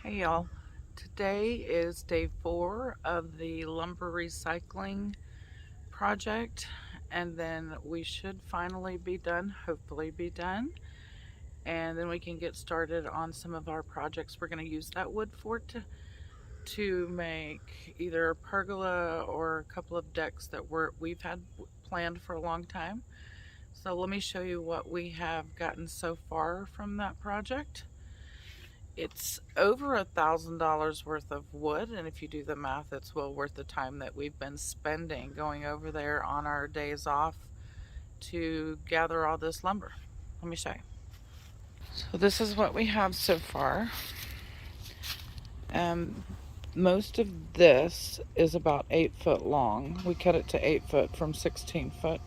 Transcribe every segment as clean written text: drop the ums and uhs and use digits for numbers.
Hey y'all, today is day 4 of the lumber recycling project, and then we should finally be done, hopefully be done, and then we can get started on some of our projects. We're going to use that wood for to make either a pergola or a couple of decks that we've had planned for a long time. So let me show you what we have gotten so far from that project. It's over $1,000 worth of wood, and if you do the math, it's well worth the time that we've been spending going over there on our days off to gather all this lumber. Let me show you. So this is what we have so far. Most of this is about 8 foot long. We cut it to 8 foot from 16 foot.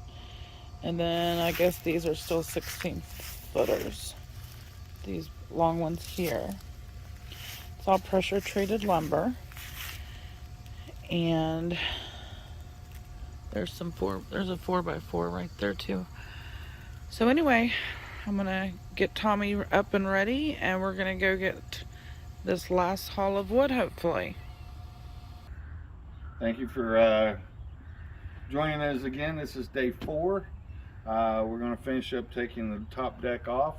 And then I guess these are still 16 footers. These long ones here. It's all pressure treated lumber. And there's a 4x4 right there too. So anyway, I'm gonna get Tommy up and ready, and we're gonna go get this last haul of wood, hopefully. Thank you for joining us again. This is day 4. We're going to finish up taking the top deck off,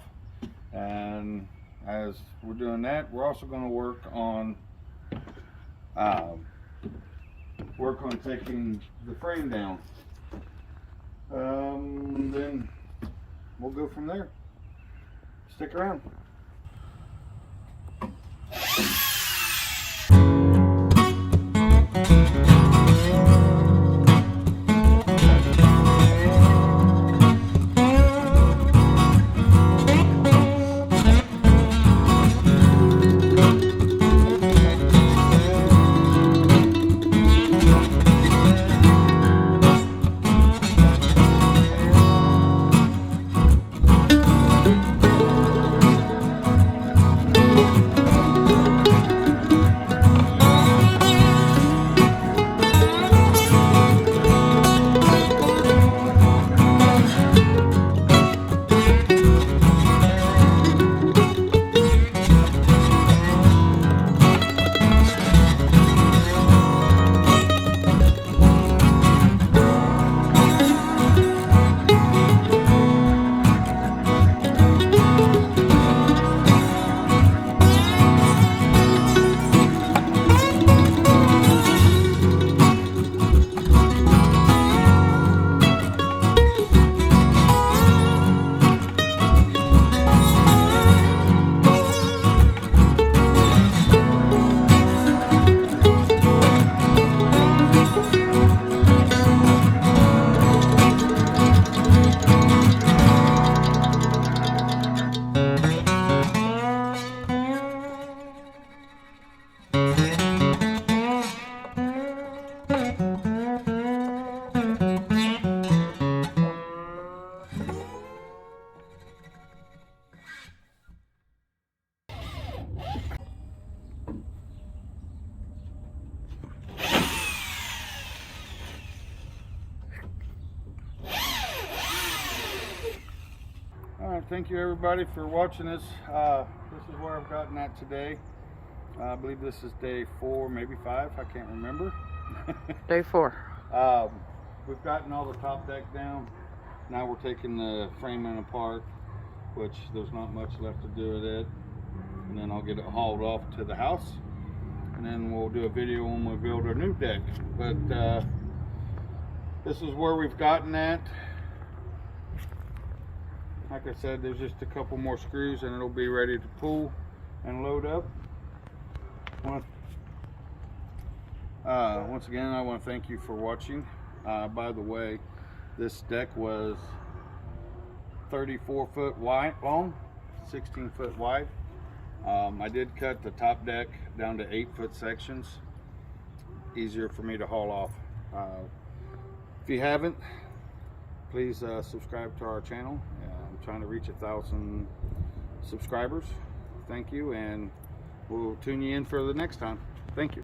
and as we're doing that, we're also going to work on taking the frame down. Then we'll go from there. Stick around. Alright, thank you everybody for watching this. This is where I've gotten at today. I believe this is day 4, maybe 5, I can't remember. Day 4. We've gotten all the top deck down. Now we're taking the framing apart, which there's not much left to do with it. And then I'll get it hauled off to the house. And then we'll do a video when we build our new deck. But this is where we've gotten at. Like I said, there's just a couple more screws and it'll be ready to pull and load up. Once again, I want to thank you for watching. By the way, this deck was 34 foot wide long, 16 foot wide. I did cut the top deck down to 8 foot sections. Easier for me to haul off. If you haven't, please subscribe to our channel. I'm trying to reach 1,000 subscribers. Thank you, and we'll tune you in for the next time. Thank you.